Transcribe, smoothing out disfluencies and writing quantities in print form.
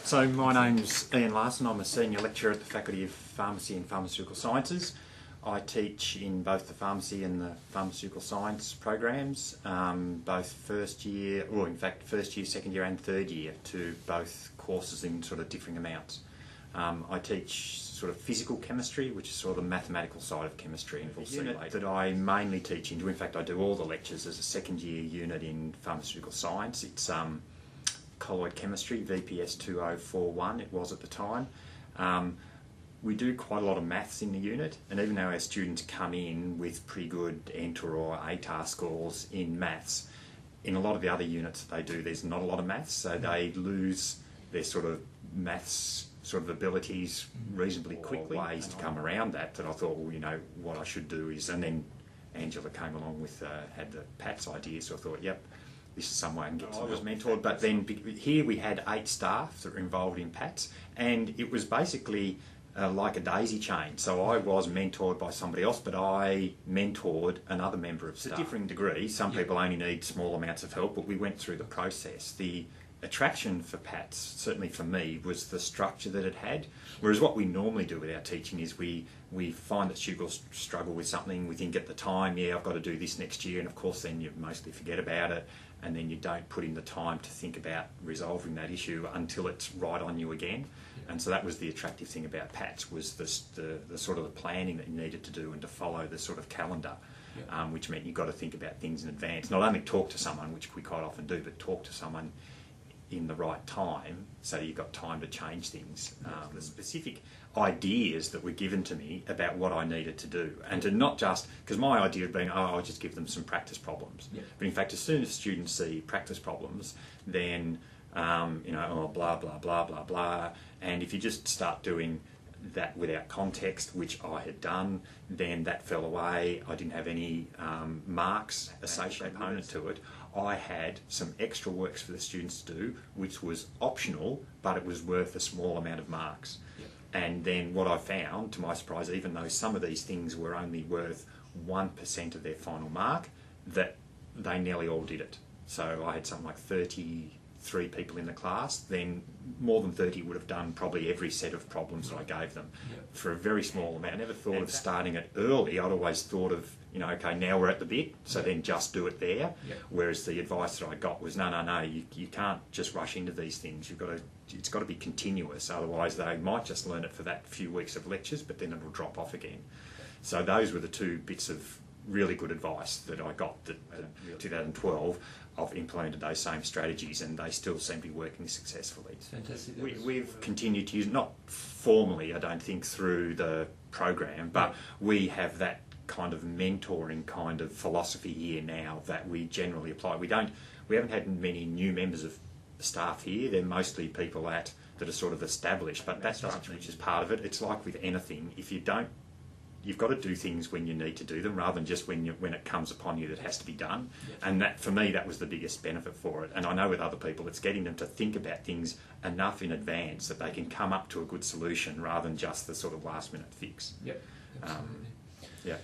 So my name's Ian Larson. I'm a senior lecturer at the Faculty of Pharmacy and Pharmaceutical Sciences. I teach in both the pharmacy and the pharmaceutical science programs, both first year, or in fact first year, second year and third year, to both courses in sort of differing amounts. I teach sort of physical chemistry, which is sort of the mathematical side of chemistry, and we'll see later. That I mainly teach into. In fact, I do all the lectures as a second year unit in pharmaceutical science. It's colloid chemistry, VPS 2041 it was at the time. We do quite a lot of maths in the unit, and even though our students come in with pretty good ENTER or ATAR scores in maths, in a lot of the other units that they do, there's not a lot of maths, so they lose their sort of maths sort of abilities reasonably quickly. Ways to come around that I thought, well, you know, what I should do is, and then Angela came along with, had the PATS idea, so I thought, yep, this is some way I can get some. I was mentored, but then here we had 8 staff that were involved in PATS, and it was basically like a daisy chain. So I was mentored by somebody else, but I mentored another member of staff. To differing degrees, some people only need small amounts of help, but we went through the process. The attraction for PATS, certainly for me, was the structure that it had. Whereas what we normally do with our teaching is we find that students struggle with something, we think at the time, yeah, I've got to do this next year, and of course then you mostly forget about it, and then you don't put in the time to think about resolving that issue until it's right on you again. And so that was the attractive thing about PATS, was the sort of the planning that you needed to do and to follow the sort of calendar, which meant you've got to think about things in advance. Not only talk to someone, which we quite often do, but talk to someone in the right time, so you've got time to change things. The specific ideas that were given to me about what I needed to do, and to not just, because my idea had been, oh, I'll just give them some practice problems. But in fact, as soon as students see practice problems, then you know, oh, blah blah blah blah blah, and if you just start doing that without context, which I had done, then that fell away. I didn't have any marks associated component to it. I had some extra works for the students to do, which was optional, but it was worth a small amount of marks. And then what I found, to my surprise, even though some of these things were only worth 1% of their final mark, that they nearly all did it. So I had something like 33 people in the class, then more than 30 would have done probably every set of problems that I gave them for a very small amount. I never thought of starting it early. I'd always thought of, you know, okay, now we're at the bit, so then just do it there. Whereas the advice that I got was, no, you can't just rush into these things. It's got to be continuous, otherwise they might just learn it for that few weeks of lectures, but then it'll drop off again. So those were the 2 bits of really good advice that I got that 2012. I've implemented those same strategies, and they still seem to be working successfully. Fantastic. We've continued to use, not formally, I don't think, through the program, but we have that kind of mentoring kind of philosophy here now that we generally apply. We haven't had many new members of staff here. They're mostly people that are sort of established, but that's which is part of it. It's like with anything, if you don't, you've got to do things when you need to do them, rather than just when it comes upon you that has to be done. And that, for me, that was the biggest benefit for it. And I know with other people, it's getting them to think about things enough in advance that they can come up to a good solution, rather than just the sort of last minute fix. Absolutely.